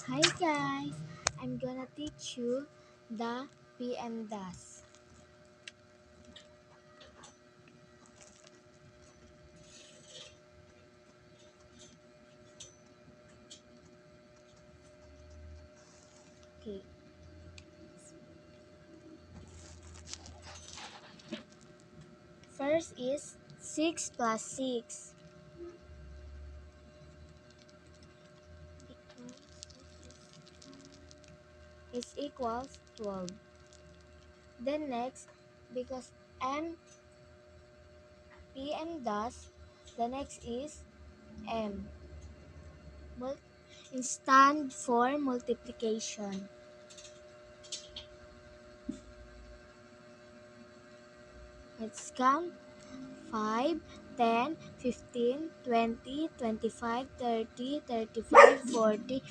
Hi guys, I'm gonna teach you the PEMDAS. Okay. First is 6 plus 6 equals 12. Then next, because PEMDAS, the next is M. It stand for multiplication. Let's count 5, 10, 15, 20, 25, 30, 35, 40,